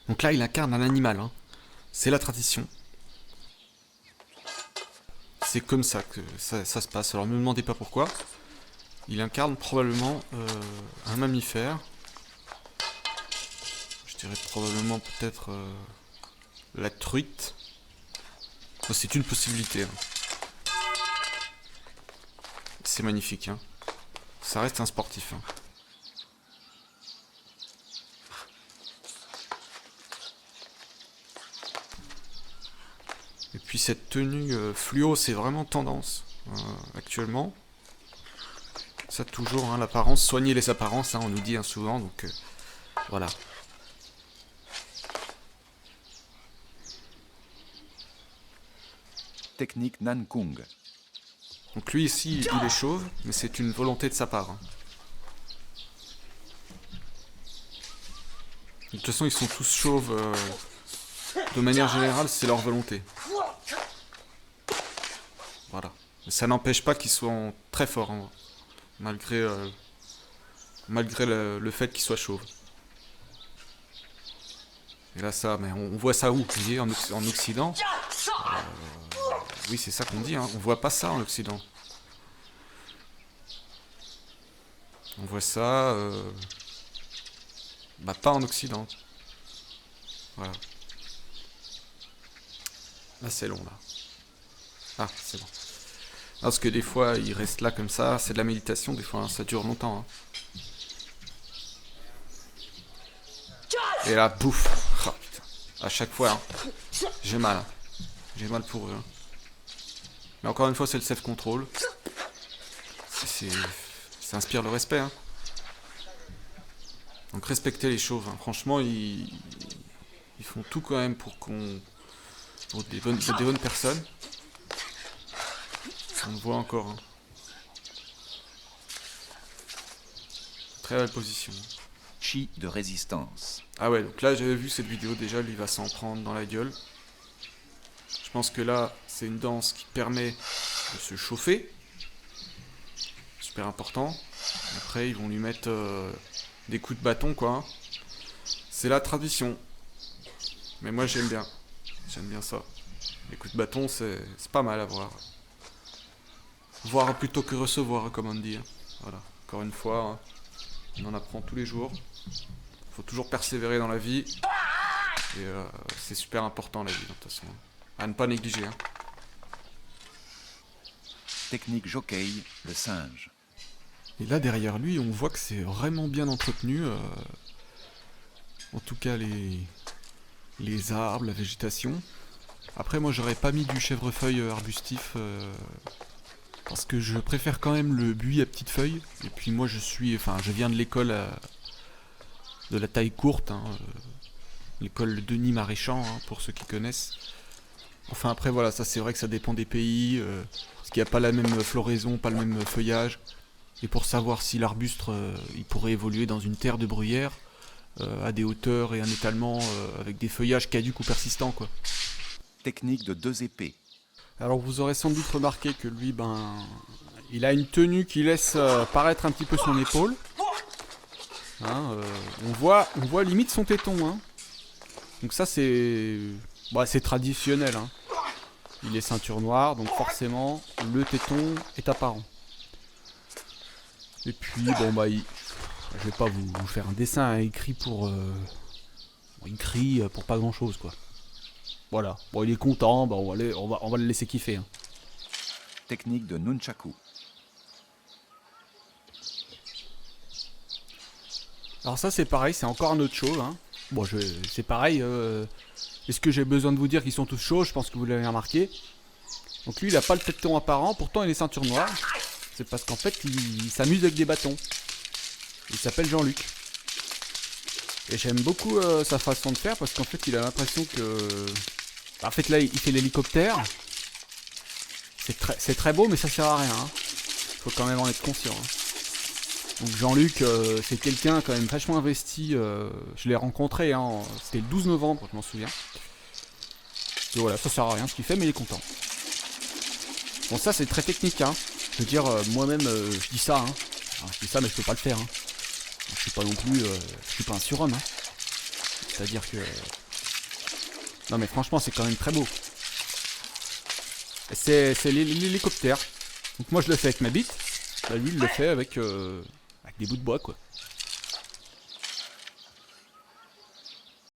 Donc là, il incarne un animal, hein. C'est la tradition. C'est comme ça que ça se passe. Alors ne me demandez pas pourquoi. Il incarne probablement un mammifère. Je dirais probablement peut-être la truite. Oh, c'est une possibilité. Hein. C'est magnifique. Hein. Ça reste un sportif. Hein. Et puis cette tenue fluo, c'est vraiment tendance actuellement. Ça toujours, hein, l'apparence, soigner les apparences, hein, on nous dit hein, souvent, donc voilà. Technique Nankung. Donc lui ici, il est chauve, mais c'est une volonté de sa part. Hein. De toute façon, ils sont tous chauves. De manière générale, c'est leur volonté. Voilà. Mais ça n'empêche pas qu'ils soient très forts, hein, malgré le fait qu'ils soient chauves. Et là, ça, mais on voit ça où? Vous voyez, en Occident oui, c'est ça qu'on dit, hein. On voit pas ça en Occident. On voit ça... bah, pas en Occident. Voilà. Là, c'est long, là. Ah, c'est bon. Parce que des fois, il reste là comme ça. C'est de la méditation, des fois, hein, ça dure longtemps. Hein. Et là, bouffe. Oh, putain. À chaque fois, hein. J'ai mal. Hein. J'ai mal pour eux. Hein. Mais encore une fois, c'est le self-control. Ça inspire le respect. Hein. Donc respectez les chauves. Hein. Franchement, ils font tout quand même pour des bonnes personnes. On le voit encore. Hein. Très belle position. Chi de résistance. Ah ouais, donc là j'avais vu cette vidéo déjà, lui va s'en prendre dans la gueule. Je pense que là, c'est une danse qui permet de se chauffer. Super important. Après, ils vont lui mettre des coups de bâton, quoi. C'est la tradition. Mais moi, j'aime bien. J'aime bien ça. Les coups de bâton, c'est pas mal à voir. Voir plutôt que recevoir, comme on dit. Voilà. Encore une fois, hein, on en apprend tous les jours. Faut toujours persévérer dans la vie. Et c'est super important, la vie, de toute façon. À ne pas négliger. Hein. Technique Jokei, le singe. Et là, derrière lui, on voit que c'est vraiment bien entretenu. En tout cas, les arbres, la végétation. Après, moi, j'aurais pas mis du chèvrefeuille arbustif. Parce que je préfère quand même le buis à petites feuilles. Et puis moi, je viens de l'école de la taille courte. Hein, l'école Denis Maréchal, hein, pour ceux qui connaissent. Enfin, après, voilà, ça c'est vrai que ça dépend des pays. Parce qu'il n'y a pas la même floraison, pas le même feuillage. Et pour savoir si l'arbuste il pourrait évoluer dans une terre de bruyère, à des hauteurs et un étalement avec des feuillages caducs ou persistants, quoi. Technique de 2 épées. Alors vous aurez sans doute remarqué que lui, il a une tenue qui laisse paraître un petit peu son épaule. Hein, on voit limite son téton. Hein. Donc ça c'est traditionnel. Hein. Il est ceinture noire, donc forcément le téton est apparent. Et puis je vais pas vous faire un dessin écrit pour pas grand chose, quoi. Voilà, bon il est content, on va le laisser kiffer. Hein. Technique de Nunchaku. Alors ça c'est pareil, c'est encore un autre chauve. Hein. Bon, c'est pareil, est-ce que j'ai besoin de vous dire qu'ils sont tous chauds? Je pense que vous l'avez remarqué. Donc lui il a pas le téton apparent, pourtant il est ceinture noire. C'est parce qu'en fait il s'amuse avec des bâtons. Il s'appelle Jean-Luc. Et j'aime beaucoup sa façon de faire parce qu'en fait il a l'impression que... En fait là il fait l'hélicoptère. C'est très beau mais ça sert à rien. Hein. Faut quand même en être conscient. Hein. Donc Jean-Luc c'est quelqu'un quand même vachement investi. Je l'ai rencontré, hein, c'était le 12 novembre, je m'en souviens. Et voilà, ça sert à rien ce qu'il fait mais il est content. Bon ça c'est très technique. Hein. Je veux dire, moi-même je dis ça. Hein. Alors, je dis ça mais je peux pas le faire. Hein. Je suis pas non plus... je suis pas un surhomme. Hein. C'est-à-dire que... Non mais franchement c'est quand même très beau. C'est l'hélicoptère. Donc moi je le fais avec ma bite. Bah lui il le fait avec des bouts de bois quoi.